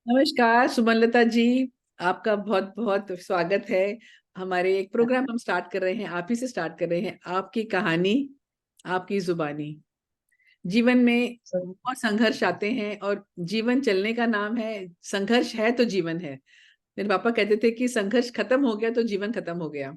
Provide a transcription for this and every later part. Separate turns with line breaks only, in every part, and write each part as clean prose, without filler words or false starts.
नमस्कार सुमनलता जी। आपका बहुत बहुत स्वागत है। हमारे एक प्रोग्राम हम स्टार्ट कर रहे हैं, आप ही से स्टार्ट कर रहे हैं। आपकी कहानी, आपकी जुबानी। जीवन में बहुत संघर्ष आते हैं और जीवन चलने का नाम है संघर्ष, है तो जीवन है। मेरे पापा कहते थे कि संघर्ष खत्म हो गया तो जीवन खत्म हो गया।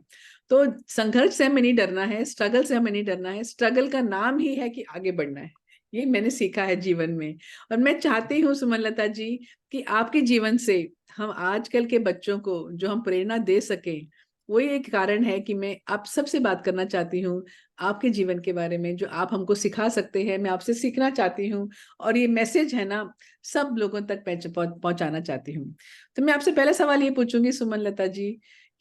तो संघर्ष से हमें नहीं डरना है, स्ट्रगल से हमें नहीं डरना है। स्ट्रगल का नाम ही है कि आगे बढ़ना है। ये मैंने सीखा है जीवन में। और मैं चाहती हूँ सुमनलता जी कि आपके जीवन से हम आजकल के बच्चों को जो हम प्रेरणा दे सकें, वही एक कारण है कि मैं आप सबसे बात करना चाहती हूँ। आपके जीवन के बारे में जो आप हमको सिखा सकते हैं, मैं आपसे सीखना चाहती हूँ। और ये मैसेज है ना, सब लोगों तक पहुंचाना चाहती हूँ। तो मैं आपसे पहला सवाल ये पूछूंगी सुमनलता जी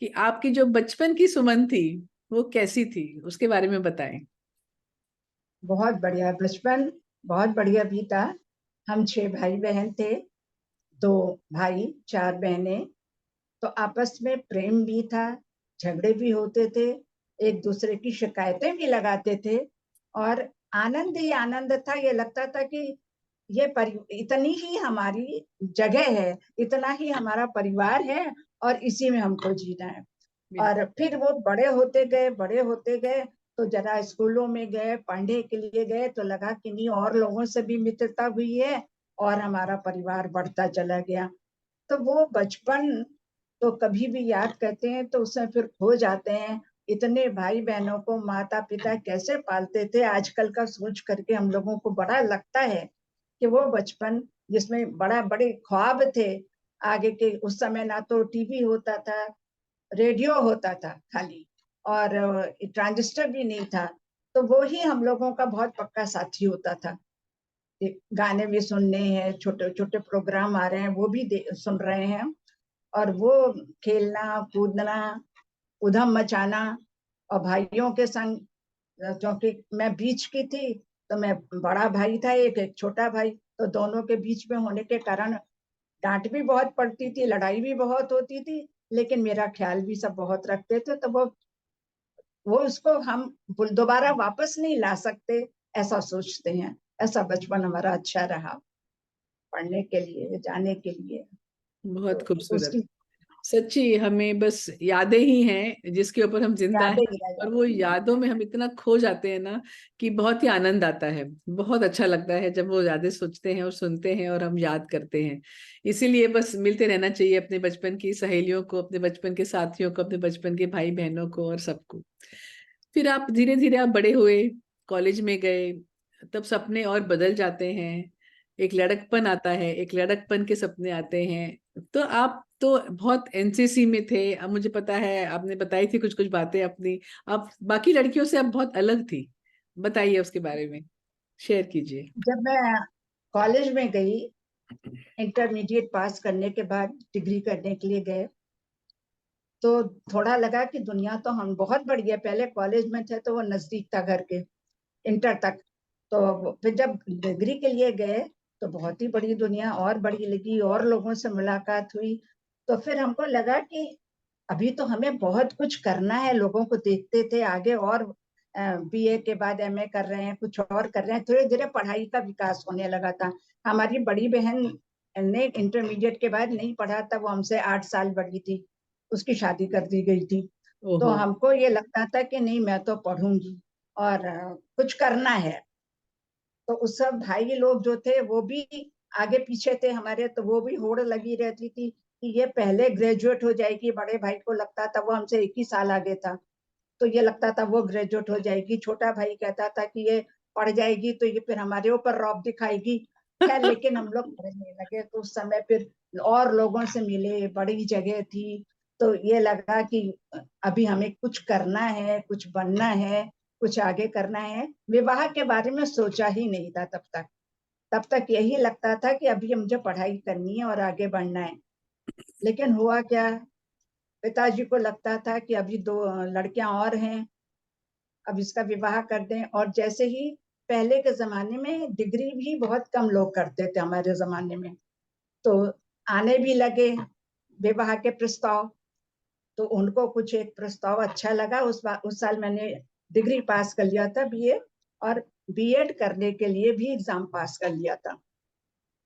कि आपकी जो बचपन की सुमन थी वो कैसी थी, उसके बारे में बताएं।
बहुत बढ़िया बचपन, बहुत बढ़िया भी था। हम 6 भाई बहन थे, 2 भाई 4 बहनें। तो आपस में प्रेम भी था, झगड़े भी होते थे, एक दूसरे की शिकायतें भी लगाते थे। और आनंद ही आनंद था। ये लगता था कि इतनी ही हमारी जगह है, इतना ही हमारा परिवार है और इसी में हमको जीना है।
बिल्कुल।
और फिर वो बड़े होते गए, बड़े होते गए, तो जरा स्कूलों में गए, पढ़ने के लिए गए, तो लगा कि नहीं, और लोगों से भी मित्रता हुई है और हमारा परिवार बढ़ता चला गया। तो वो बचपन तो कभी भी याद करते हैं तो उसमें फिर खो जाते हैं। इतने भाई बहनों को माता पिता कैसे पालते थे, आजकल का सोच करके हम लोगों को बड़ा लगता है कि वो बचपन जिसमें बड़ा बड़े ख्वाब थे आगे के। उस समय ना तो टीवी होता था, रेडियो होता था खाली, और ट्रांजिस्टर भी नहीं था। तो वो ही हम लोगों का बहुत पक्का साथी होता था। गाने भी सुनने हैं, छोटे छोटे प्रोग्राम आ रहे हैं वो भी सुन रहे हैं। और वो खेलना कूदना, उधम मचाना। और भाइयों के संग, क्योंकि मैं बीच की थी, तो मैं, बड़ा भाई था एक, एक छोटा भाई, तो दोनों के बीच में होने के कारण डांट भी बहुत पड़ती थी, लड़ाई भी बहुत होती थी। लेकिन मेरा ख्याल भी सब बहुत रखते थे। तो वो उसको हम दोबारा वापस नहीं ला सकते, ऐसा सोचते हैं। ऐसा बचपन हमारा अच्छा रहा, पढ़ने के लिए, जाने के लिए।
बहुत
तो
खूबसूरत।
उसकी
सच्ची हमें बस यादें ही हैं जिसके ऊपर हम जिंदा हैं।
यादें ही रह
और वो
जाती हैं।
यादों में हम इतना खो जाते हैं ना कि बहुत ही आनंद आता है। बहुत अच्छा लगता है जब वो यादें सोचते हैं और सुनते हैं और हम याद करते हैं। इसीलिए बस मिलते रहना चाहिए अपने बचपन की सहेलियों को, अपने बचपन के साथियों को, अपने बचपन के भाई बहनों को और सबको। फिर आप धीरे धीरे आप बड़े हुए, कॉलेज में गए, तब सपने और बदल जाते हैं। एक लड़कपन आता है, एक लड़कपन के सपने आते हैं। तो आप तो बहुत एनसीसी में थे, अब मुझे पता है आपने बताई थी कुछ कुछ बातें अपनी। आप बाकी लड़कियों से आप बहुत अलग थी। बताइए उसके बारे में, शेयर कीजिए।
जब मैं कॉलेज में गई, इंटरमीडिएट पास करने के बाद डिग्री करने के लिए गए, तो थोड़ा लगा कि दुनिया तो हम बहुत बड़ी है। पहले कॉलेज में थे तो वो नजदीक था घर के, इंटर तक। तो फिर जब डिग्री के लिए गए तो बहुत ही बड़ी दुनिया और बड़ी लगी, और लोगों से मुलाकात हुई। तो फिर हमको लगा कि अभी तो हमें बहुत कुछ करना है। लोगों को देखते थे आगे, और बीए के बाद एमए कर रहे हैं, कुछ और कर रहे हैं। धीरे धीरे पढ़ाई का विकास होने लगा था। हमारी बड़ी बहन ने इंटरमीडिएट के बाद नहीं पढ़ा था, वो हमसे 8 साल बड़ी थी, उसकी शादी कर दी गई थी। तो
ओहो।
हमको ये लगता था कि नहीं, मैं तो पढ़ूंगी और कुछ करना है। तो उस सब भाई लोग जो थे वो भी आगे पीछे थे हमारे, तो वो भी होड़ लगी रहती थी कि ये पहले ग्रेजुएट हो जाएगी। बड़े भाई को लगता था, वो हमसे 1 ही साल आगे था, तो ये लगता था वो ग्रेजुएट हो जाएगी। छोटा भाई कहता था कि ये पढ़ जाएगी तो ये फिर हमारे ऊपर रौब दिखाएगी। खैर, लेकिन हम लोग पढ़ने लगे तो उस समय फिर और लोगों से मिले, बड़ी जगह थी। तो ये लगा कि अभी हमें कुछ करना है, कुछ बनना है, कुछ आगे करना है। विवाह के बारे में सोचा ही नहीं था तब तक। तब तक यही लगता था कि अभी मुझे पढ़ाई करनी है और आगे बढ़ना है। लेकिन हुआ क्या, पिताजी को लगता था कि अभी 2 लड़कियां और हैं, अब इसका विवाह कर दें। और जैसे ही, पहले के जमाने में डिग्री भी बहुत कम लोग करते थे हमारे जमाने में, तो आने भी लगे विवाह के प्रस्ताव। तो उनको कुछ एक प्रस्ताव अच्छा लगा। उस साल मैंने डिग्री पास कर लिया था, बीए, और बीएड करने के लिए भी एग्जाम पास कर लिया था।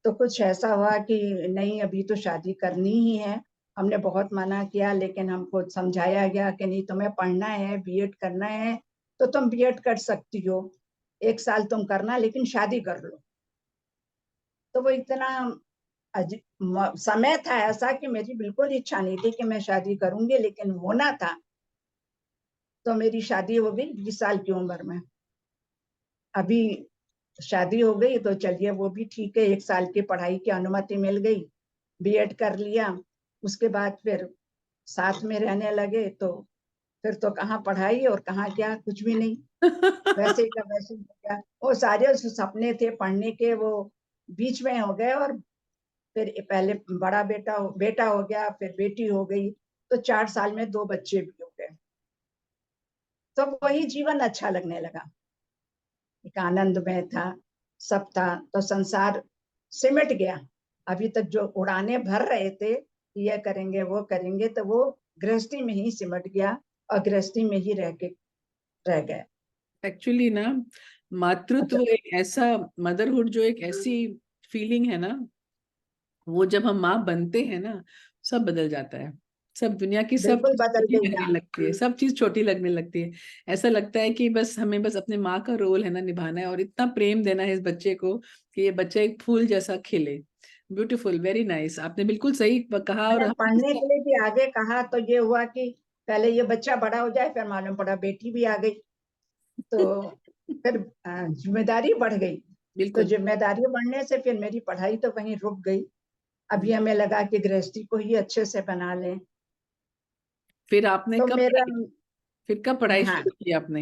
तो कुछ ऐसा हुआ कि नहीं, अभी तो शादी करनी ही है। हमने बहुत मना किया, लेकिन हमको समझाया गया कि नहीं, तुम्हें पढ़ना है, बीएड करना है तो तुम बीएड कर सकती हो, 1 साल तुम करना, लेकिन शादी कर लो। तो वो इतना समय था ऐसा कि मेरी बिल्कुल इच्छा नहीं थी कि मैं शादी करूंगी, लेकिन होना था। तो मेरी शादी हो गई 20 साल की उम्र में। अभी शादी हो गई तो चलिए वो भी ठीक है, 1 साल की पढ़ाई की अनुमति मिल गई, बीएड कर लिया। उसके बाद फिर साथ में रहने लगे, तो फिर तो कहाँ पढ़ाई और कहाँ क्या, कुछ भी नहीं, वैसे ही का वैसे ही हो गया। वो सारे जो सपने थे पढ़ने के, वो बीच में हो गए। और फिर पहले बड़ा बेटा हो गया, फिर बेटी हो गई, तो 4 साल में 2 बच्चे भी हो गए। तो वही जीवन अच्छा लगने लगा, एक आनंदमय था, सब था। तो संसार सिमट गया। अभी तक जो उड़ाने भर रहे थे, ये करेंगे वो करेंगे, तो वो गृहस्थी में ही सिमट गया और गृहस्थी में ही रह गए।
एक्चुअली ना,
अच्छा,
मातृत्व एक ऐसा, मदरहुड जो एक ऐसी फीलिंग है ना, वो जब हम माँ बनते हैं ना, सब बदल जाता है। सब दुनिया की सब
बिल्कुल
चीज
बदल
छोटी
गई
लगने
ना।
लगती है, सब चीज छोटी लगने लगती है। ऐसा लगता है कि बस हमें बस अपने माँ का रोल है ना निभाना है, और इतना प्रेम देना है इस बच्चे को कि ये बच्चा एक फूल जैसा खिले। ब्यूटीफुल, वेरी नाइस, आपने बिल्कुल सही कहा। और
मैंने पढ़ने
हमें
के लिए भी आगे कहा, तो ये हुआ कि पहले ये बच्चा बड़ा हो जाए, फिर मालूम पड़ा बेटी भी आ गई। तो फिर जिम्मेदारी बढ़ गई। तो
बिल्कुल।
जिम्मेदारी बढ़ने से फिर मेरी पढ़ाई तो वहीं रुक गई। अभी
हम्म।
हमें लगा कि गृहस्थी को ही अच्छे से बना लें।
फिर आपने
तो
कब
मेरा,
पढ़ाई, फिर कब पढ़ाई
हाँ,
शुरू की आपने?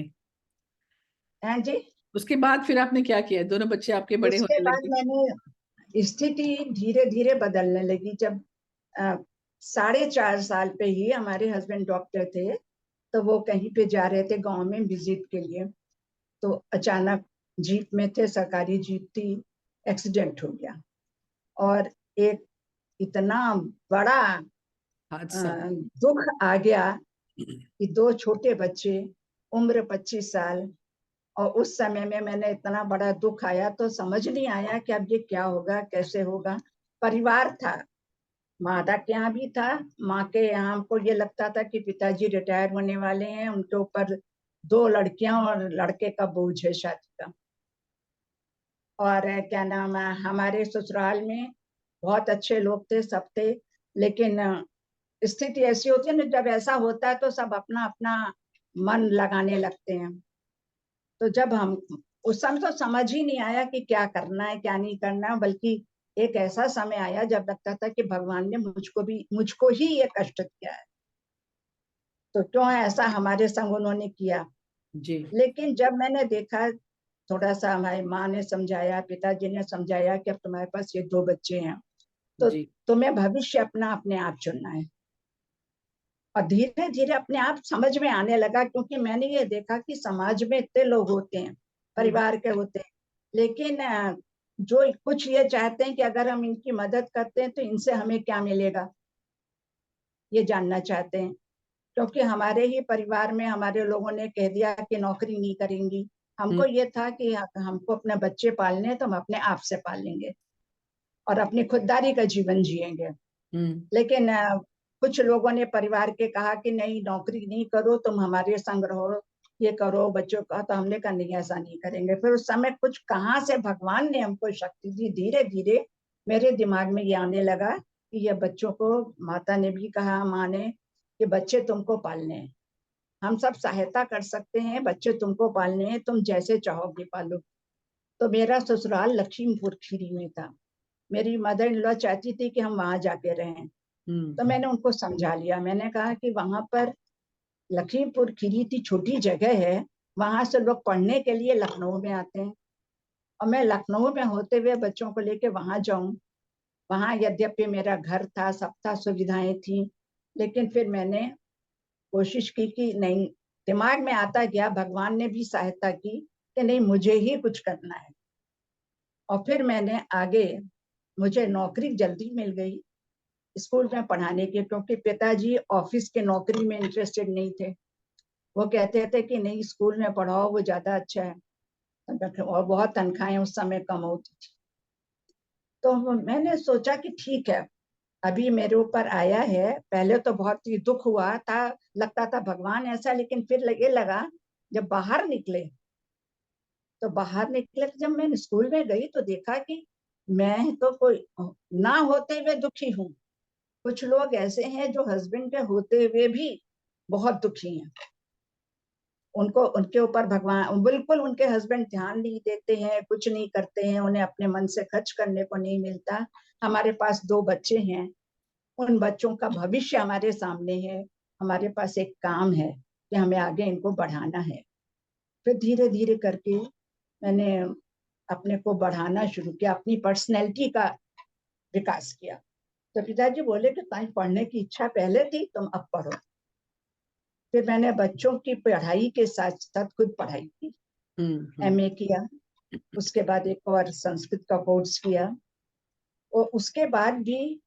हाँ जी।
उसके बाद फिर आपने क्या किया? दोनों बच्चे आपके बड़े
उसके
होने
बाद
लगे।
मैंने स्थिति धीरे धीरे बदलने लगी। जब अ, 4.5 साल पे ही हमारे हस्बैंड डॉक्टर थे, तो वो कहीं पे जा रहे थे गांव में विजिट के लिए। तो अचानक जीप में थे, सरकारी जीप थी, एक्सीडेंट हो गया। और एक इतना बड़ा
हादसा।
दुख आ गया कि 2 छोटे बच्चे, उम्र 25 साल। और उस समय में मैंने, इतना बड़ा दुख आया तो समझ नहीं आया कि अब ये क्या होगा, कैसे होगा। परिवार था, माता के यहाँ भी था। माँ के यहाँ हमको ये लगता था कि पिताजी रिटायर होने वाले हैं, उनके ऊपर 2 लड़कियां और लड़के का बोझ है शादी का। और क्या नाम है, हमारे ससुराल में बहुत अच्छे लोग थे, सब थे। लेकिन स्थिति ऐसी होती है ना, जब ऐसा होता है तो सब अपना अपना मन लगाने लगते हैं। तो जब हम, उस समय तो समझ ही नहीं आया कि क्या करना है क्या नहीं करना है, बल्कि एक ऐसा समय आया जब लगता था कि भगवान ने मुझको ही ये कष्ट दिया है, तो क्यों ऐसा हमारे संग उन्होंने किया।
जी।
लेकिन जब मैंने देखा, थोड़ा सा हमारी माँ ने समझाया, पिताजी ने समझाया कि अब तुम्हारे पास ये 2 बच्चे हैं, तो
जी।
तुम्हें भविष्य अपना अपने आप चुनना है। और धीरे धीरे अपने आप समझ में आने लगा, क्योंकि मैंने ये देखा कि समाज में इतने लोग होते हैं,
हम्म।
परिवार के होते हैं, लेकिन जो कुछ ये चाहते हैं कि अगर हम इनकी मदद करते हैं तो इनसे हमें क्या मिलेगा, ये जानना चाहते हैं। क्योंकि हमारे ही परिवार में हमारे लोगों ने कह दिया कि नौकरी नहीं करेंगी।
हम्म।
हमको ये था कि हमको अपने बच्चे पालने हैं तो हम अपने आप से पाल लेंगे और अपनी खुददारी का जीवन जिएंगे।
हम्म।
लेकिन कुछ लोगों ने परिवार के कहा कि नहीं, नौकरी नहीं करो, तुम हमारे संग रहो, ये करो बच्चों का। तो हमने कहा नहीं, ऐसा नहीं करेंगे। फिर उस समय कुछ कहाँ से भगवान ने हमको शक्ति दी, धीरे धीरे मेरे दिमाग में ये आने लगा कि ये बच्चों को, माता ने भी कहा, माँ ने, कि बच्चे तुमको पालने हैं, हम सब सहायता कर सकते हैं, बच्चे तुमको पालने हैं, तुम जैसे चाहोगे पालो। तो मेरा ससुराल लखीमपुर खीरी में था। मेरी मदर इन लॉ चाहती थी कि हम वहां जाके रहें। तो
हम्म।
मैंने उनको समझा लिया, मैंने कहा कि वहां पर लखीमपुर खीरी थी, छोटी जगह है, वहां से लोग पढ़ने के लिए लखनऊ में आते हैं, और मैं लखनऊ में होते हुए बच्चों को लेके वहां जाऊं। वहां यद्यपि मेरा घर था, सब था, सुविधाएं थी, लेकिन फिर मैंने कोशिश की कि नहीं, दिमाग में आता गया, भगवान ने भी सहायता की कि नहीं, मुझे ही कुछ करना है। और फिर मैंने आगे, मुझे नौकरी जल्दी मिल गई स्कूल में पढ़ाने की, क्योंकि पिताजी ऑफिस के नौकरी में इंटरेस्टेड नहीं थे। वो कहते थे कि नहीं, स्कूल में पढ़ाओ, वो ज्यादा अच्छा है, और बहुत तनख्वाहें उस समय कम होती थी। तो मैंने सोचा कि ठीक है, अभी मेरे ऊपर आया है। पहले तो बहुत ही दुख हुआ था, लगता था भगवान ऐसा, लेकिन फिर ये लगा जब बाहर निकले, तो बाहर निकले तो जब मैं स्कूल में गई तो देखा कि मैं तो कोई ना होते हुए दुखी हूँ। कुछ लोग ऐसे हैं जो हस्बैंड के होते हुए भी बहुत दुखी हैं। उनको उनके ऊपर भगवान बिल्कुल, उनके हस्बैंड ध्यान नहीं देते हैं, कुछ नहीं करते हैं, उन्हें अपने मन से खर्च करने को नहीं मिलता। हमारे पास 2 बच्चे हैं, उन बच्चों का भविष्य हमारे सामने है। हमारे पास एक काम है कि हमें आगे इनको बढ़ाना है। फिर धीरे धीरे करके मैंने अपने को बढ़ाना शुरू किया, अपनी पर्सनैलिटी का विकास किया। तो पिताजी बोले कि तुम्हें पढ़ने की इच्छा पहले थी, तुम अब पढ़ो। फिर मैंने बच्चों की पढ़ाई के साथ साथ खुद पढ़ाई की, एमए किया, उसके बाद एक और संस्कृत का कोर्स किया। और उसके बाद भी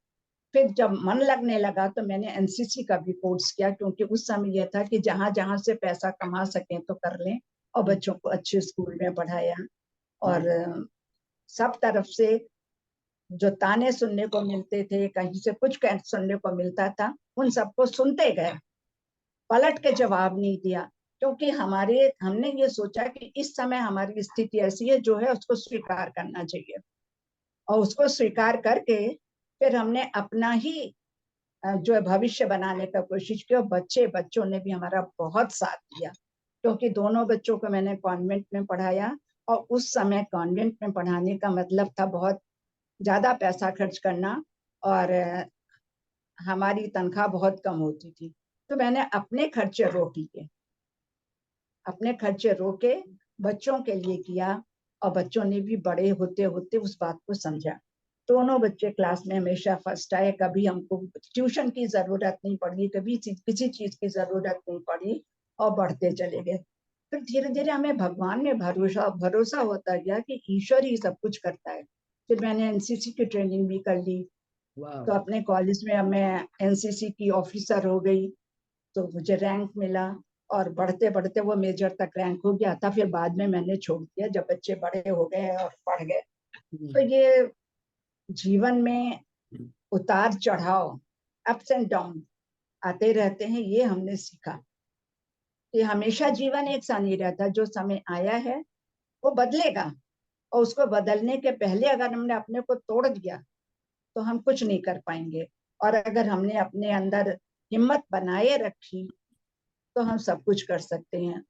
फिर जब मन लगने लगा तो मैंने एनसीसी का भी कोर्स किया, क्योंकि उस समय यह था कि जहां जहां से पैसा कमा सकें तो कर लें। और बच्चों को अच्छे स्कूल में पढ़ाया। और सब तरफ से जो ताने सुनने को मिलते थे, कहीं से कुछ सुनने को मिलता था, उन सबको सुनते गए, पलट के जवाब नहीं दिया। क्योंकि हमने ये सोचा कि इस समय हमारी स्थिति ऐसी है, जो है उसको स्वीकार करना चाहिए। और उसको स्वीकार करके फिर हमने अपना ही जो है भविष्य बनाने का कोशिश की। और बच्चों ने भी हमारा बहुत साथ दिया, क्योंकि दोनों बच्चों को मैंने कॉन्वेंट में पढ़ाया। और उस समय कॉन्वेंट में पढ़ाने का मतलब था बहुत ज्यादा पैसा खर्च करना, और हमारी तनख्वाह बहुत कम होती थी। तो मैंने अपने खर्चे रोक लिए, अपने खर्चे रोके, बच्चों के लिए किया। और बच्चों ने भी बड़े होते होते उस बात को समझा। दोनों बच्चे क्लास में हमेशा फर्स्ट आए, कभी हमको ट्यूशन की जरूरत नहीं पड़ी, कभी किसी चीज की जरूरत नहीं पड़ी, और बढ़ते चले गए। फिर धीरे धीरे हमें भगवान में भरोसा भरोसा होता गया कि ईश्वर ही सब कुछ करता है। फिर मैंने एनसीसी की ट्रेनिंग भी कर ली। तो अपने कॉलेज में मैं एनसीसी की ऑफिसर हो गई, तो मुझे रैंक मिला। और बढ़ते बढ़ते वो मेजर तक रैंक हो गया था। फिर बाद में मैंने छोड़ दिया जब बच्चे बड़े हो गए और पढ़ गए। तो ये जीवन में उतार चढ़ाव, अप्स एंड डाउन आते रहते हैं। ये हमने सीखा कि हमेशा जीवन एक सा नहीं रहता, जो समय आया है वो बदलेगा। और उसको बदलने के पहले अगर हमने अपने को तोड़ दिया तो हम कुछ नहीं कर पाएंगे। और अगर हमने अपने अंदर हिम्मत बनाए रखी तो हम सब कुछ कर सकते हैं।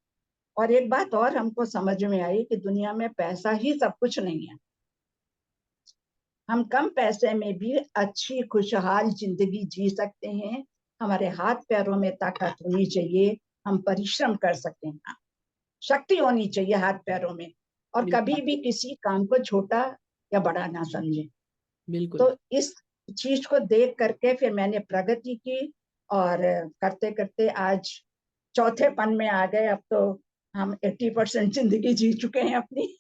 और एक बात और हमको समझ में आई कि दुनिया में पैसा ही सब कुछ नहीं है। हम कम पैसे में भी अच्छी खुशहाल जिंदगी जी सकते हैं। हमारे हाथ पैरों में ताकत होनी चाहिए, हम परिश्रम कर सकते हैं, शक्ति होनी चाहिए हाथ पैरों में। और कभी भी किसी काम को छोटा या बड़ा ना समझे।
बिल्कुल।
तो इस चीज को देख करके फिर मैंने प्रगति की। और करते करते आज चौथे पन में आ गए। अब तो हम 80% जिंदगी जी चुके हैं अपनी।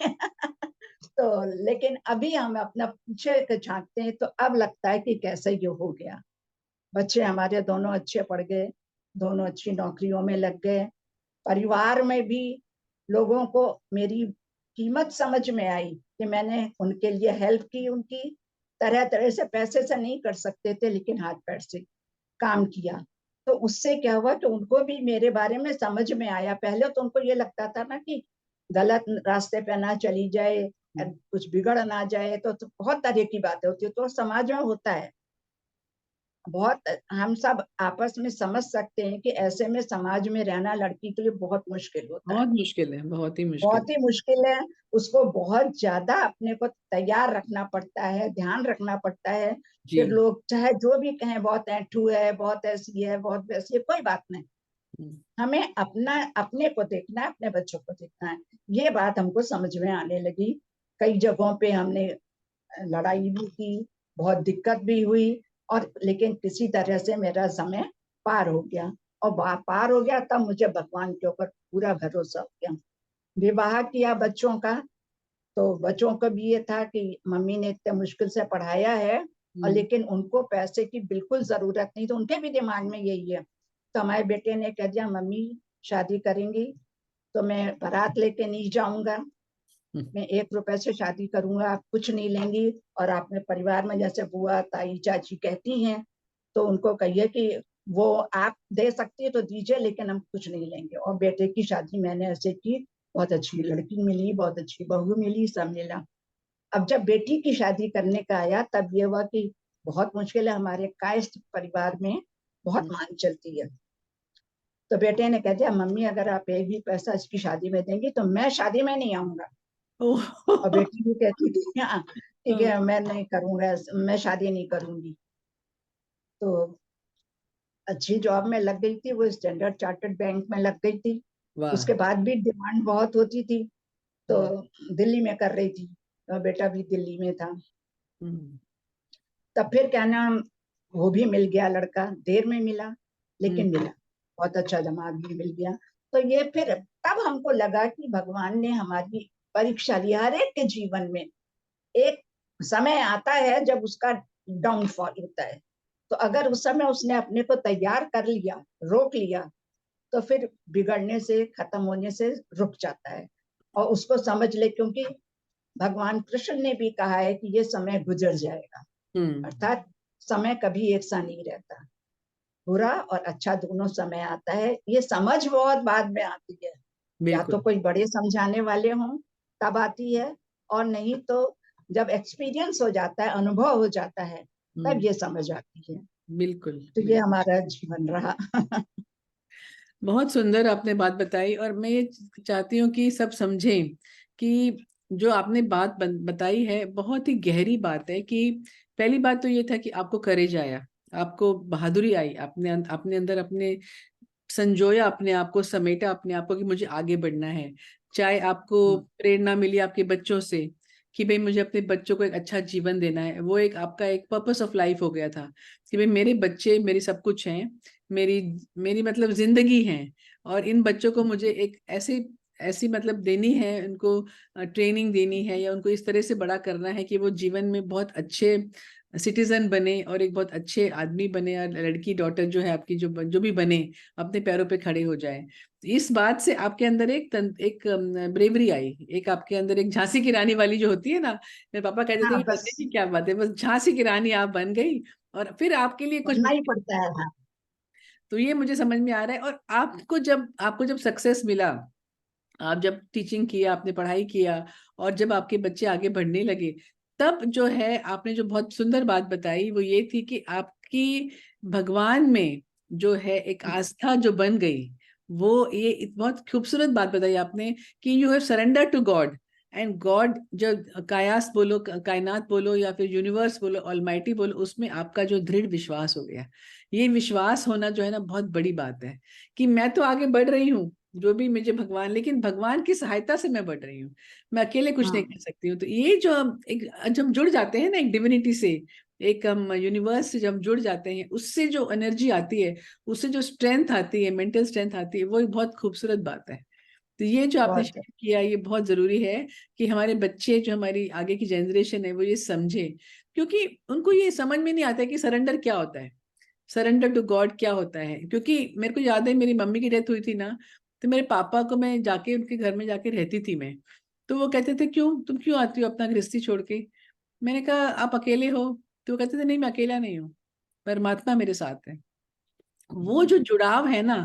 तो लेकिन अभी हम अपना पीछे झांकते हैं तो अब लगता है कि कैसे ये हो गया। बच्चे हमारे दोनों अच्छे पढ़ गए, दोनों अच्छी नौकरियों में लग गए। परिवार में भी लोगों को मेरी कीमत समझ में आई कि मैंने उनके लिए हेल्प की। उनकी तरह तरह से, पैसे से नहीं कर सकते थे लेकिन हाथ पैर से काम किया। तो उससे क्या हुआ कि उनको भी मेरे बारे में समझ में आया। पहले तो उनको ये लगता था ना कि गलत रास्ते पे ना चली जाए, कुछ बिगड़ ना जाए। तो बहुत तरह की बातें होती है, तो समाज में होता है बहुत। हम सब आपस में समझ सकते हैं कि ऐसे में समाज में रहना लड़की के लिए बहुत मुश्किल होता है।
बहुत मुश्किल है, बहुत ही मुश्किल।
बहुत ही मुश्किल है। उसको बहुत ज्यादा अपने को तैयार रखना पड़ता है, ध्यान रखना पड़ता है।
जी।
फिर लोग चाहे जो भी कहें, बहुत ऐठू है, बहुत ऐसी है, बहुत वैसी है, कोई बात नहीं। हमें अपने को देखना है, अपने बच्चों को देखना है। ये बात हमको समझ में आने लगी। कई जगहों पे हमने लड़ाई भी की, बहुत दिक्कत भी हुई। और लेकिन किसी तरह से मेरा समय पार हो गया। और पार हो गया तब मुझे भगवान के ऊपर पूरा भरोसा हो गया। विवाह किया बच्चों का, तो बच्चों को भी ये था कि मम्मी ने इतने मुश्किल से पढ़ाया है, और लेकिन उनको पैसे की बिल्कुल जरूरत नहीं। तो उनके भी दिमाग में यही है। तो हमारे बेटे ने कह दिया, मम्मी शादी करेंगी तो मैं बारात लेके नहीं जाऊंगा, मैं 1 रुपए से शादी करूंगा, आप कुछ नहीं लेंगी। और आपने परिवार में जैसे बुआ ताई चाची कहती हैं, तो उनको कहिए कि वो आप दे सकती है तो दीजिए, लेकिन हम कुछ नहीं लेंगे। और बेटे की शादी मैंने ऐसे की, बहुत अच्छी लड़की मिली, बहुत अच्छी बहू मिली, सब मिला। अब जब बेटी की शादी करने का आया, तब ये हुआ कि बहुत मुश्किल है, हमारे कायस्थ परिवार में बहुत मान चलती है। तो बेटे ने कह दिया, मम्मी अगर आप एक भी पैसा इसकी शादी में देंगी तो मैं शादी में नहीं आऊंगा। और
ओह।
बेटी भी कहती थी, हाँ ठीक है, मैं नहीं करूंगा, मैं शादी नहीं करूंगी। तो अच्छी जॉब में लग गई थी, वो स्टैंडर्ड चार्टर्ड बैंक में लग गई थी।
वाह।
उसके बाद भी डिमांड बहुत होती थी, तो
हम्म।
दिल्ली में कर रही थी, तो बेटा भी दिल्ली में था।
हम्म।
तब फिर क्या नाम, वो भी मिल गया लड़का, देर में मिला
हम्म।
लेकिन मिला, बहुत अच्छा दामाद भी मिल गया। तो ये फिर तब हमको लगा कि भगवान ने हमारी परीक्षा ली। हर एक के जीवन में एक समय आता है जब उसका डाउनफॉल होता है, तो अगर उस समय उसने अपने को तैयार कर लिया, रोक लिया, तो फिर बिगड़ने से, खत्म होने से रुक जाता है। और उसको समझ ले, क्योंकि भगवान कृष्ण ने भी कहा है कि ये समय गुजर जाएगा।
हम्म।
अर्थात समय कभी एक सा नहीं रहता, बुरा और अच्छा दोनों समय आता है। ये समझ बहुत बाद में आती है, या तो
बिल्कुल।
कोई बड़े समझाने वाले हों तब आती है, और नहीं तो जब एक्सपीरियंस हो जाता है, अनुभव हो जाता है, तब
हम्म।
ये समझ आती है।
बिल्कुल
तो ये
बिल्कुल।
हमारा जीवन रहा।
बहुत सुंदर आपने बात बताई, और मैं ये चाहती हूँ कि सब समझें कि जो आपने बात बताई है बहुत ही गहरी बात है। कि पहली बात तो ये था कि आपको करेज आया, आपको बहादुरी आई, आपने अपने अंदर अपने संजोया, अपने आप को समेटा, अपने आप को कि मुझे आगे बढ़ना है। चाहे आपको प्रेरणा मिली आपके बच्चों से कि भाई मुझे अपने बच्चों को एक अच्छा जीवन देना है, वो एक आपका एक पर्पस ऑफ लाइफ हो गया था कि भाई मेरे बच्चे मेरी सब कुछ हैं, मेरी मेरी मतलब जिंदगी है। और इन बच्चों को मुझे एक ऐसी ऐसी मतलब देनी है, उनको ट्रेनिंग देनी है, या उनको इस तरह से बड़ा करना है कि वो जीवन में बहुत अच्छे सिटीजन बने और एक बहुत अच्छे आदमी बने, और लड़की डॉटर जो है आपकी जो भी बने अपने पैरों पे खड़े हो जाए। तो इस बात से आपके अंदर एक ब्रेवरी आई, एक आपके अंदर एक झांसी की रानी वाली जो होती है ना, मेरे पापा कहते थे
हाँ
कि
बस,
बनने की क्या बात है, बस झांसी की रानी आप बन गई और फिर आपके लिए कुछ।
बनना ही पड़ता है। हाँ
तो ये मुझे समझ में आ रहा है। और आपको जब सक्सेस मिला, आप जब टीचिंग किया, आपने पढ़ाई किया, और जब आपके बच्चे आगे बढ़ने लगे, तब जो है आपने जो बहुत सुंदर बात बताई वो ये थी कि आपकी भगवान में जो है एक आस्था जो बन गई। वो ये बहुत खूबसूरत बात बताई आपने कि you have surrender to god. And god जो कायास बोलो, कायनात बोलो, या फिर यूनिवर्स बोलो, ऑलमाइटी बोलो, उसमें आपका जो दृढ़ विश्वास हो गया। ये विश्वास होना जो है ना बहुत बड़ी बात है कि मैं तो आगे बढ़ रही हूँ, जो भी मुझे भगवान, लेकिन भगवान की सहायता से मैं बढ़ रही हूँ, मैं अकेले कुछ नहीं
हाँ,
कर सकती हूँ। तो ये जो एक जब जुड़ जाते हैं ना एक डिविनिटी से, एक हम यूनिवर्स से जब जुड़ जाते हैं, उससे जो एनर्जी आती है, उससे जो स्ट्रेंथ आती है, मेंटल स्ट्रेंथ आती है, वो एक बहुत खूबसूरत बात है। तो ये जो आपने
बहुत है।
शेयर किया ये बहुत जरूरी है कि हमारे बच्चे, जो हमारी आगे की जनरेशन है, वो ये समझे। क्योंकि उनको ये समझ में नहीं आता है कि सरेंडर क्या होता है, सरेंडर टू गॉड क्या होता है। क्योंकि मेरे को याद है मेरी मम्मी की डेथ हुई थी ना, तो मेरे पापा को मैं जाके उनके घर में जाके रहती थी मैं। तो वो कहते थे क्यों, तुम क्यों आती हो अपना गृहस्थी छोड़ के। मैंने कहा आप अकेले हो। तो वो कहते थे नहीं मैं अकेला नहीं हूँ, परमात्मा मेरे साथ है। वो जो जुड़ाव है ना,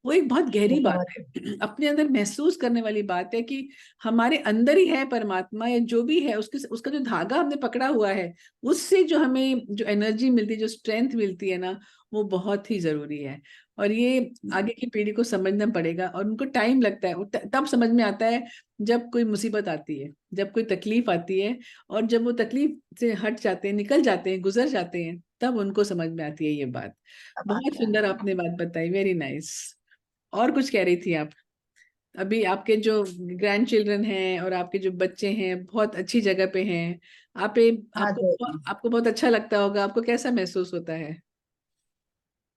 वो एक बहुत
वो
गहरी बात
बहुत
है, अपने अंदर महसूस करने वाली बात है कि हमारे अंदर ही है परमात्मा, या जो भी है उसके उसका जो धागा हमने पकड़ा हुआ है, उससे जो हमें जो एनर्जी मिलती है, जो स्ट्रेंथ मिलती है ना, वो बहुत ही जरूरी है। और ये आगे की पीढ़ी को समझना पड़ेगा, और उनको टाइम लगता है, तब समझ में आता है जब कोई मुसीबत आती है, जब कोई तकलीफ आती है, और जब वो तकलीफ से हट जाते हैं, निकल जाते हैं, गुजर जाते हैं, तब उनको समझ में आती है ये बात। बहुत
आता
सुंदर
है।
आपने बात बताई, वेरी नाइस। और कुछ कह रही थी आप? अभी आपके जो ग्रैंड चिल्ड्रन हैं और आपके जो बच्चे हैं बहुत अच्छी जगह पे हैं।
हाँ तो
आपको बहुत अच्छा लगता होगा, आपको कैसा महसूस होता है?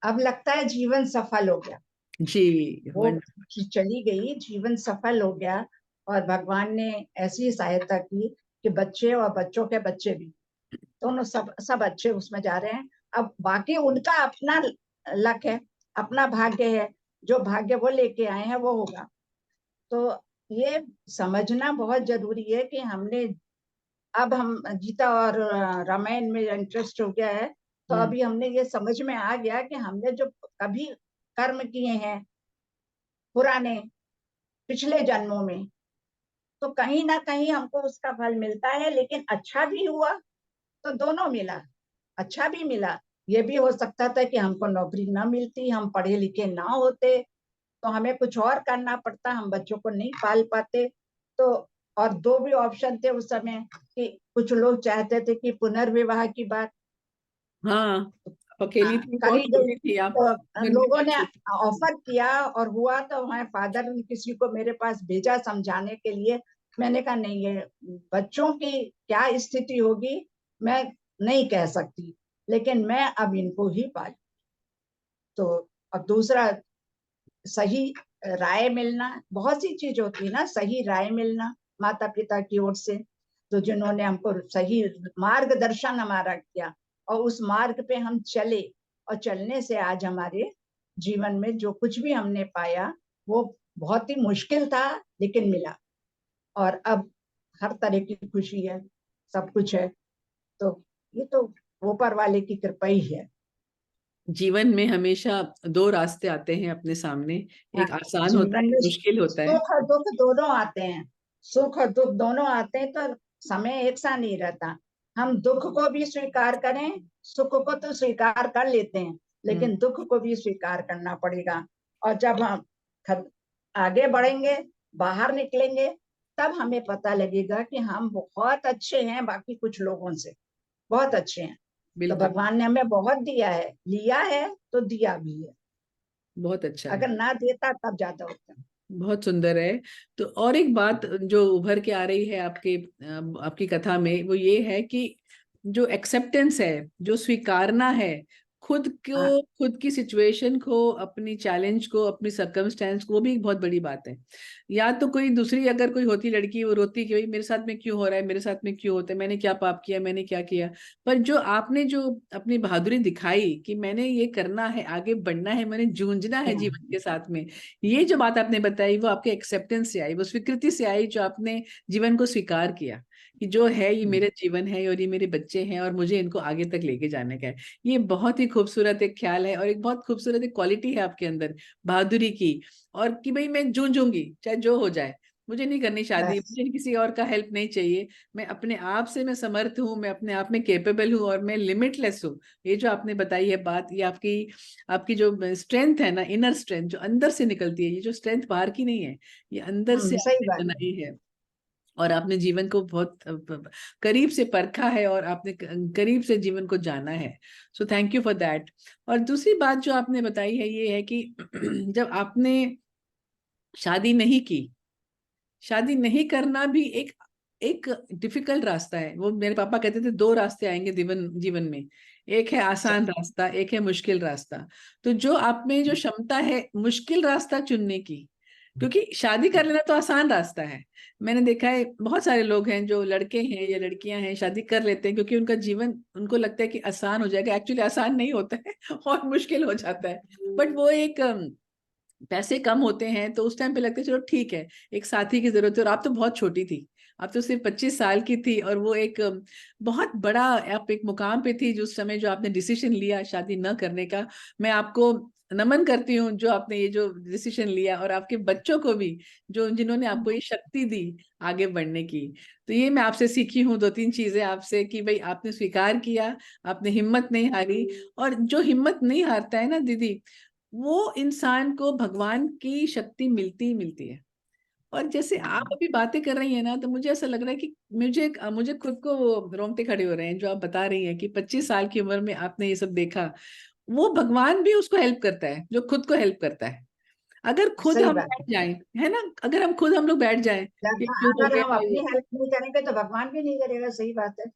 अब लगता है जीवन सफल हो गया,
जी।
वो चली गई, जीवन सफल हो गया। और भगवान ने ऐसी सहायता की कि बच्चे और बच्चों के बच्चे भी, दोनों सब सब अच्छे उसमें जा रहे हैं। अब बाकी उनका अपना लक है, अपना भाग्य है, जो भाग्य वो लेके आए हैं वो होगा। तो ये समझना बहुत जरूरी है कि हमने, अब हम गीता और रामायण में इंटरेस्ट हो गया है, तो
हम्म।
अभी हमने ये समझ में आ गया कि हमने जो कभी कर्म किए हैं पुराने पिछले जन्मों में, तो कहीं ना कहीं हमको उसका फल मिलता है, लेकिन अच्छा भी हुआ तो दोनों मिला, अच्छा भी मिला। ये भी हो सकता था कि हमको नौकरी ना मिलती, हम पढ़े लिखे ना होते, तो हमें कुछ और करना पड़ता, हम बच्चों को नहीं पाल पाते। तो और दो भी ऑप्शन थे उस समय, कि कुछ लोग चाहते थे कि पुनर्विवाह की बात
हाँ, आप अकेली थी, बहुत
करी गई,
छोटी थी आप।
तो
मन की
लोगों
बात
ने
छोटी।
ऑफर किया और हुआ, तो हमारे फादर ने किसी को मेरे पास भेजा समझाने के लिए। मैंने कहा नहीं, ये बच्चों की क्या स्थिति होगी मैं नहीं कह सकती, लेकिन मैं अब इनको ही पालू। तो अब दूसरा, सही राय मिलना, बहुत सी चीज होती है ना, सही राय मिलना माता पिता की ओर से, तो जिन्होंने हमको सही मार्गदर्शन हमारा किया, और उस मार्ग पे हम चले, और चलने से आज हमारे जीवन में जो कुछ भी हमने पाया वो बहुत ही मुश्किल था, लेकिन मिला। और अब हर तरह की खुशी है, सब कुछ है। तो ये तो ऊपर वाले की कृपा ही है।
जीवन में हमेशा दो रास्ते आते हैं अपने सामने,
हाँ,
एक आसान होता है,
जीवन
एक
में
मुश्किल होता है।
सुख और दुख दोनों आते हैं, सुख और दुख दोनों आते हैं, तो समय एक सा नहीं रहता। हम दुख को भी स्वीकार करें, सुख को तो स्वीकार कर लेते हैं,
हम्म।
लेकिन दुख को भी स्वीकार करना पड़ेगा। और जब हम आगे बढ़ेंगे, बाहर निकलेंगे, तब हमें पता लगेगा कि हम बहुत अच्छे हैं बाकी कुछ लोगों से, बहुत अच्छे हैं। तो
बिल्कुल।
भगवान ने हमें बहुत दिया है, लिया है तो दिया भी है।
बहुत अच्छा है।
अगर ना देता तब ज्यादा होता।
बहुत सुंदर है। तो और एक बात जो उभर के आ रही है आपके आपकी कथा में, वो ये है कि जो एक्सेप्टेंस है, जो स्वीकारना है खुद
हाँ,
को, खुद की सिचुएशन को, अपनी चैलेंज को, अपनी सर्कमस्टेंस को, वो भी एक बहुत बड़ी बात है। या तो कोई दूसरी अगर कोई होती लड़की, वो रोती कि भाई मेरे साथ में क्यों हो रहा है, मेरे साथ में क्यों होता है, मैंने क्या पाप किया, मैंने क्या किया। पर जो आपने जो अपनी बहादुरी दिखाई कि मैंने ये करना है, आगे बढ़ना है, मैंने जूझना है
हाँ,
जीवन के साथ में, ये जो बात आपने बताई वो आपके एक्सेप्टेंस से आई, वो स्वीकृति से आई, जो आपने जीवन को स्वीकार किया कि जो है ये मेरा जीवन है और ये मेरे बच्चे हैं और मुझे इनको आगे तक लेके जाने का है। ये बहुत ही खूबसूरत एक ख्याल है और एक बहुत खूबसूरत एक क्वालिटी है आपके अंदर, बहादुरी की। और कि भाई मैं जूझूंगी चाहे जो हो जाए, मुझे नहीं करनी शादी,
बस।
मुझे किसी और का हेल्प नहीं चाहिए, मैं अपने आप से मैं समर्थ हूँ, मैं अपने आप में कैपेबल हूँ और मैं लिमिटलेस हूँ। ये जो आपने बताई है बात, ये आपकी आपकी जो स्ट्रेंथ है ना, इनर स्ट्रेंथ जो अंदर से निकलती है, ये जो स्ट्रेंथ बाहर की नहीं है, ये अंदर से
सही
आपने
बात है।
बनाई है। और आपने जीवन को बहुत करीब से परखा है और आपने करीब से जीवन को जाना है। So thank you for that. और दूसरी बात जो आपने बताई है ये है कि जब आपने शादी नहीं की, शादी नहीं करना भी एक एक डिफिकल्ट रास्ता है। वो मेरे पापा कहते थे दो रास्ते आएंगे जीवन जीवन में, एक है आसान रास्ता, एक है मुश्किल रास्ता। तो जो आप में जो क्षमता है मुश्किल रास्ता चुनने की, क्योंकि शादी कर लेना तो आसान रास्ता है। मैंने देखा है बहुत सारे लोग हैं जो लड़के हैं या लड़कियां हैं शादी कर लेते हैं क्योंकि उनका जीवन उनको लगता है कि आसान हो जाएगा, एक्चुअली आसान नहीं होता है और मुश्किल हो जाता है। बट वो एक पैसे कम होते हैं तो उस टाइम पे लगता है चलो ठीक है, एक साथी की जरूरत है। और आप तो बहुत छोटी थी, आप तो सिर्फ 25 साल की थी, और वो एक बहुत बड़ा, आप एक मुकाम पे थी जो उस समय जो आपने डिसीजन लिया शादी न करने का। मैं आपको नमन करती हूँ जो आपने ये जो डिसीजन लिया, और आपके बच्चों को भी जो जिन्होंने आपको ये शक्ति दी आगे बढ़ने की। तो ये मैं आपसे सीखी हूँ दो तीन चीजें आपसे कि भाई आपने स्वीकार किया, आपने हिम्मत नहीं हारी। और जो हिम्मत नहीं हारता है ना दीदी, वो इंसान को भगवान की शक्ति मिलती ही मिलती है। और जैसे आप अभी बातें कर रही हैं ना, तो मुझे ऐसा लग रहा है कि मुझे मुझे खुद को वो रोंगटे खड़े हो रहे हैं जो आप बता रही हैं कि 25 साल की उम्र में आपने ये सब देखा। वो भगवान भी उसको हेल्प करता है जो खुद को हेल्प करता है। अगर खुद
सही
हम
बात
बैठ
है।
जाएं, है ना, अगर हम लोग बैठ जाएं कि क्यों हो
अगर हम
गया
अपनी
ये,
हेल्प नहीं करेंगे तो भगवान भी नहीं करेगा, सही बात है।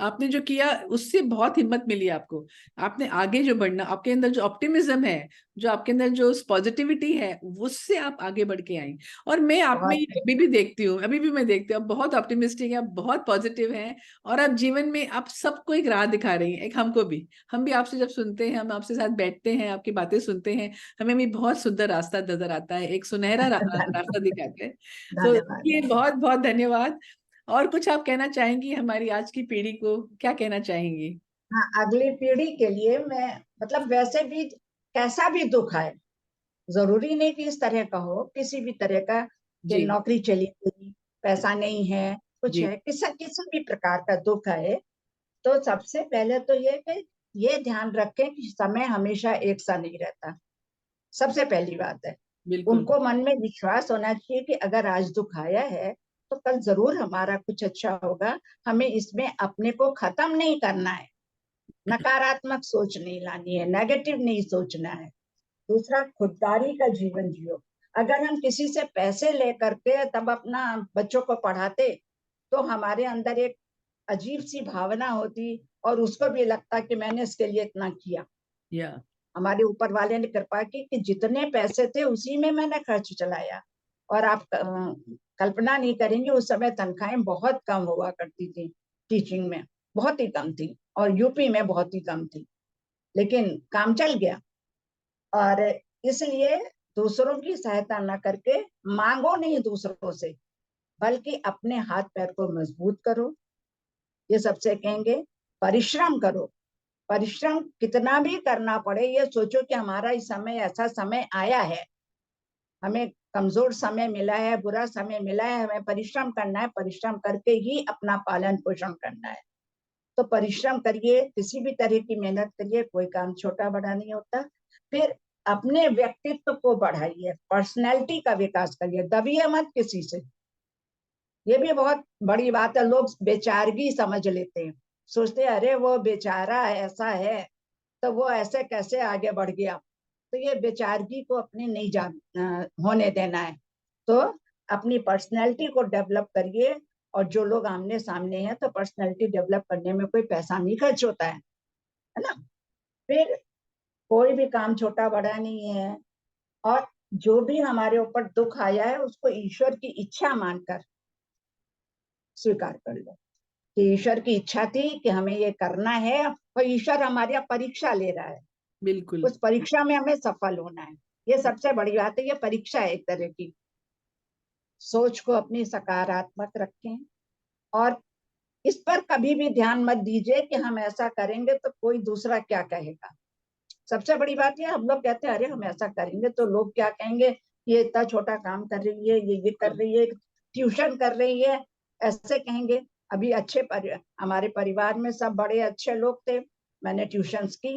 आपने जो किया उससे बहुत हिम्मत मिली आपको। आपने आगे जो बढ़ना, आपके अंदर जो ऑप्टिमिज्म है, जो आपके अंदर जो पॉजिटिविटी है, उससे आप आगे बढ़ के आई। और मैं आप में
बहुत
अभी भी देखती हूँ, अभी भी मैं देखती हूँ, आप बहुत ऑप्टिमिस्टिक है, आप बहुत पॉजिटिव हैं। और आप जीवन में आप सबको एक राह दिखा रही हैं, एक हमको भी। हम भी आपसे जब सुनते हैं, हम आपसे साथ बैठते हैं, आपकी बातें सुनते हैं, हमें भी बहुत सुंदर रास्ता नजर आता है, एक सुनहरा रास्ता दिखाते हैं। तो
धन्यवाद।
ये बहुत बहुत धन्यवाद। और कुछ आप कहना चाहेंगी हमारी आज की पीढ़ी को, क्या कहना चाहेंगी?
हाँ, अगली पीढ़ी के लिए मैं, मतलब वैसे भी कैसा भी दुख आए, जरूरी नहीं कि इस तरह का हो, किसी भी तरह का, कि
जी
नौकरी चली गई, पैसा नहीं है, कुछ
जी।
है, किसी किसी भी प्रकार का दुख है, तो सबसे पहले तो ये कि ये ध्यान रखें कि समय हमेशा एक सा नहीं रहता। सबसे पहली बात है,
बिल्कुल
उनको मन में विश्वास होना चाहिए कि अगर आज दुख आया है तो कल जरूर हमारा कुछ अच्छा होगा। हमें इसमें अपने को खत्म नहीं करना है, नकारात्मक सोच नहीं लानी है, नेगेटिव नहीं सोचना है। दूसरा, खुददारी का जीवन जियो। अगर हम किसी से पैसे लेकर के तब अपना बच्चों को पढ़ाते, तो हमारे अंदर एक अजीब सी भावना होती, और उसको भी लगता कि मैंने इसके लिए इतना किया।
या
हमारे ऊपर वाले ने कृपा की कि जितने पैसे थे उसी में मैंने खर्च चलाया। और आप कल्पना नहीं करेंगे, उस समय तनख्वाहें बहुत कम हुआ करती थी, टीचिंग में बहुत ही कम थी, और यूपी में बहुत ही कम थी, लेकिन काम चल गया। और इसलिए दूसरों की सहायता न करके, मांगो नहीं दूसरों से, बल्कि अपने हाथ पैर को मजबूत करो, ये सबसे कहेंगे। परिश्रम करो, परिश्रम कितना भी करना पड़े, ये सोचो कि हमारा इस समय ऐसा समय आया है, हमें कमजोर समय मिला है, बुरा समय मिला है, हमें परिश्रम करना है, परिश्रम करके ही अपना पालन पोषण करना है। तो परिश्रम करिए, किसी भी तरह की मेहनत करिए, कोई काम छोटा बड़ा नहीं होता। फिर अपने व्यक्तित्व को बढ़ाइए, पर्सनैलिटी का विकास करिए, दबिए मत किसी से। ये भी बहुत बड़ी बात है, लोग बेचारगी समझ लेते हैं, सोचते हैं अरे वो बेचारा ऐसा है तो वो ऐसे कैसे आगे बढ़ गया। तो ये बेचारगी को अपने नहीं होने देना है। तो अपनी पर्सनैलिटी को डेवलप करिए। और जो लोग आमने सामने हैं, तो पर्सनैलिटी डेवलप करने में कोई पैसा नहीं खर्च होता है ना। फिर कोई भी काम छोटा बड़ा नहीं है। और जो भी हमारे ऊपर दुख आया है, उसको ईश्वर की इच्छा मानकर स्वीकार कर लो, कि ईश्वर की इच्छा थी कि हमें ये करना है, और ईश्वर हमारी परीक्षा ले रहा है,
बिल्कुल।
उस परीक्षा में हमें सफल होना है। ये सबसे बड़ी बात है, ये परीक्षा है एक तरह की। सोच को अपनी सकारात्मक रखें, और इस पर कभी भी ध्यान मत दीजिए कि हम ऐसा करेंगे तो कोई दूसरा क्या कहेगा। सबसे बड़ी बात ये, हम लोग कहते हैं अरे हम ऐसा करेंगे तो लोग क्या कहेंगे, ये इतना छोटा काम कर रही है, ये कर रही है, ट्यूशन कर रही है, ऐसे कहेंगे। अभी हमारे परिवार में सब बड़े अच्छे लोग थे, मैंने ट्यूशंस की,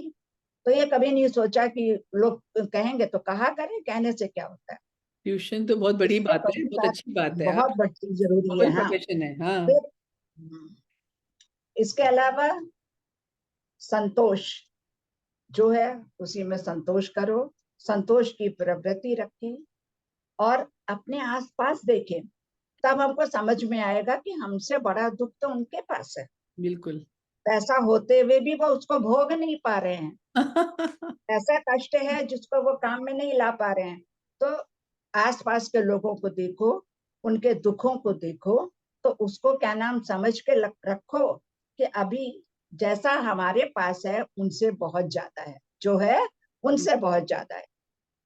तो ये कभी नहीं सोचा कि लोग कहेंगे तो कहा करें, कहने से क्या होता है।
ट्यूशन तो बहुत बड़ी
इसके
बात है, बहुत
पश्चात
अच्छी बात है। आप
बहुत बड़ी जरूरी
नोबल
है, हाँ।
प्रोफेशन है, हाँ।
फिर इसके अलावा संतोष जो है, उसी में संतोष करो, संतोष की प्रवृत्ति रखें, और अपने आसपास देखें, तब हमको समझ में आएगा कि हमसे बड़ा दुख तो उनके पास है।
बिल्कुल।
पैसा होते हुए भी वो उसको भोग नहीं पा रहे हैं, ऐसा कष्ट है जिसको वो काम में नहीं ला पा रहे हैं। तो आसपास के लोगों को देखो, उनके दुखों को देखो, तो उसको क्या नाम समझ के रखो कि अभी जैसा हमारे पास है उनसे बहुत ज्यादा है, जो है उनसे बहुत ज्यादा है।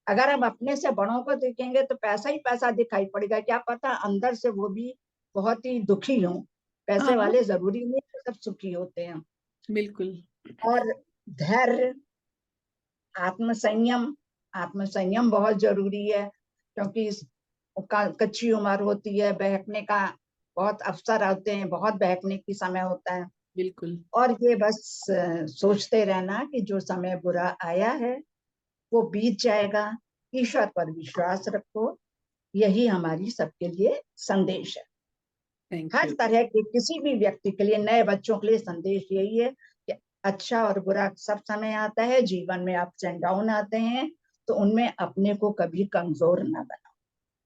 अगर हम अपने से बड़ों को देखेंगे तो पैसा ही पैसा दिखाई पड़ेगा, क्या पता अंदर से वो भी बहुत ही दुखी हों। पैसे
हाँ
वाले जरूरी नहीं कि सब सुखी होते हैं।
बिल्कुल।
और धैर्य, आत्मसंयम, आत्मसंयम बहुत जरूरी है, क्योंकि कच्ची उम्र होती है, बहकने का बहुत अवसर आते हैं, बहुत बहकने की समय होता है।
बिल्कुल।
और ये बस सोचते रहना कि जो समय बुरा आया है वो बीत जाएगा, ईश्वर पर विश्वास रखो। यही हमारी सबके लिए संदेश है।
Thank
her
you.
तरह के किसी भी व्यक्ति के लिए, नए बच्चों के लिए संदेश यही है कि अच्छा और बुरा सब समय आता है, जीवन में अप्स एंड डाउन आते हैं, तो उनमें अपने को कभी कमजोर ना बनाओ।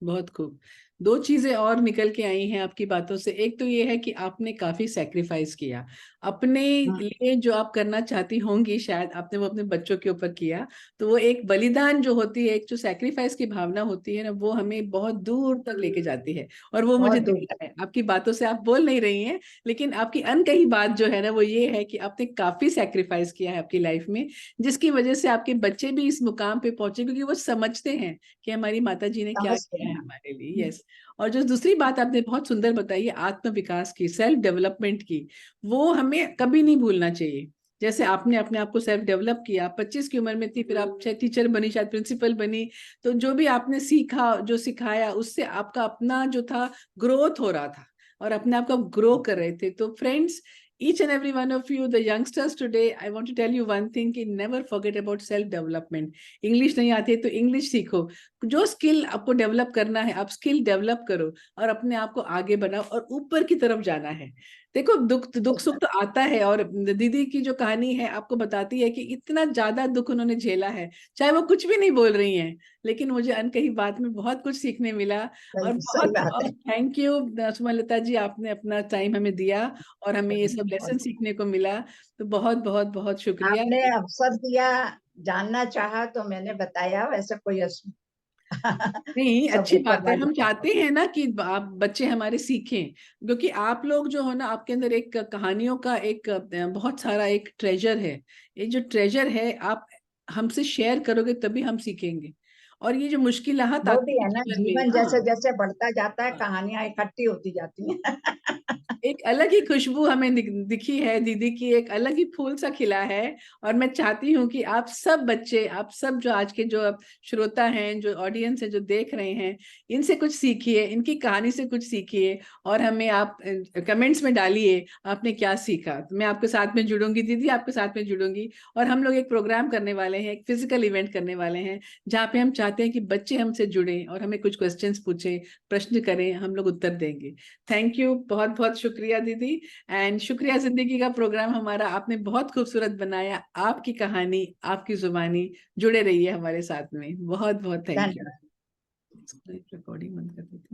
बहुत खूब। दो चीजें और निकल के आई हैं आपकी बातों से। एक तो ये है कि आपने काफी सैक्रिफाइस किया अपने लिए, जो आप करना चाहती होंगी शायद आपने वो अपने बच्चों के ऊपर किया। तो वो एक बलिदान जो होती है, एक जो सैक्रिफाइस की भावना होती है ना, वो हमें बहुत दूर तक लेके जाती है। और वो मुझे
बहुत दूर
दिखता
तक।
है आपकी बातों से, आप बोल नहीं रही हैं लेकिन आपकी अनकही बात जो है ना वो ये है कि आपने काफी सैक्रिफाइस किया है आपकी लाइफ में, जिसकी वजह से आपके बच्चे भी इस मुकाम पे पहुंचे, क्योंकि वो समझते हैं कि हमारी माता जी ने क्या
समझते
किया है
हैं।
हमारे लिए। यस। और जो दूसरी बात आपने बहुत सुंदर बताई है आत्म विकास की, सेल्फ डेवलपमेंट की, वो हमें कभी नहीं भूलना चाहिए। जैसे आपने अपने आप को सेल्फ डेवलप किया, 25 की उम्र में थी, फिर आप शायद टीचर बनी, शायद प्रिंसिपल बनी, तो जो भी आपने सीखा, जो सिखाया, उससे आपका अपना जो था ग्रोथ हो रहा था और अपने आप को ग्रो कर रहे थे। तो friends, each and every one of you, the youngsters today, I want to tell you one thing कि never forget about self development। English नहीं आती है तो इंग्लिश सीखो, जो स्किल आपको डेवलप करना है आप स्किल डेवलप करो और अपने आप को आगे बढ़ाओ और ऊपर की तरफ जाना है। देखो दुख दुख सुख तो आता है, और दीदी की जो कहानी है आपको बताती है कि इतना ज्यादा दुख उन्होंने झेला है, चाहे वो कुछ भी नहीं बोल रही हैं, लेकिन मुझे अनकही बात में बहुत कुछ सीखने मिला। और
सही सही
बहुत
बात
बहुत
है।
थैंक यू सुमलता जी, आपने अपना टाइम हमें दिया और हमें ये सब लेसन
बहुत।
सीखने को मिला। तो बहुत बहुत बहुत शुक्रिया।
आपने अवसर दिया, जानना चाहा तो मैंने बताया, वैसे कोई
नहीं,
सब
अच्छी
ऊपर
बात है,
वाले।
हम चाहते हैं ना कि आप बच्चे हमारे सीखें, क्योंकि आप लोग जो हो ना, आपके अंदर एक कहानियों का एक बहुत सारा एक ट्रेजर है। ये जो ट्रेजर है आप हमसे शेयर करोगे तभी हम सीखेंगे। और ये जो मुश्किलात
वो
आती
भी
है
है ना,
जीवन में,
जीवन जैसे
हाँ,
जैसे बढ़ता जाता है कहानियां इकट्ठी होती जाती हैं।
एक अलग ही खुशबू हमें दिखी है दीदी की, एक अलग ही फूल सा खिला है। और मैं चाहती हूँ कि आप सब बच्चे, आप सब जो आज के जो श्रोता हैं, जो ऑडियंस है, जो देख रहे हैं, इनसे कुछ सीखिए, इनकी कहानी से कुछ सीखिए और हमें आप कमेंट्स में डालिए आपने क्या सीखा। तो मैं आपके साथ में जुड़ूंगी दीदी, आपके साथ में जुड़ूंगी। और हम लोग एक प्रोग्राम करने वाले हैं, एक फिजिकल इवेंट करने वाले हैं, जहाँ पे हम चाहते हैं कि बच्चे हमसे जुड़े और हमें कुछ क्वेश्चंस पूछे, प्रश्न करें, हम लोग उत्तर देंगे। थैंक यू, बहुत बहुत शुक्रिया दीदी। एंड शुक्रिया जिंदगी का प्रोग्राम हमारा आपने बहुत खूबसूरत बनाया, आपकी कहानी, आपकी जुबानी, जुड़े रहिए हमारे साथ में। बहुत बहुत थैंक यू।
धन्यवाद।
रिकॉर्डिंग बंद कर देते हैं।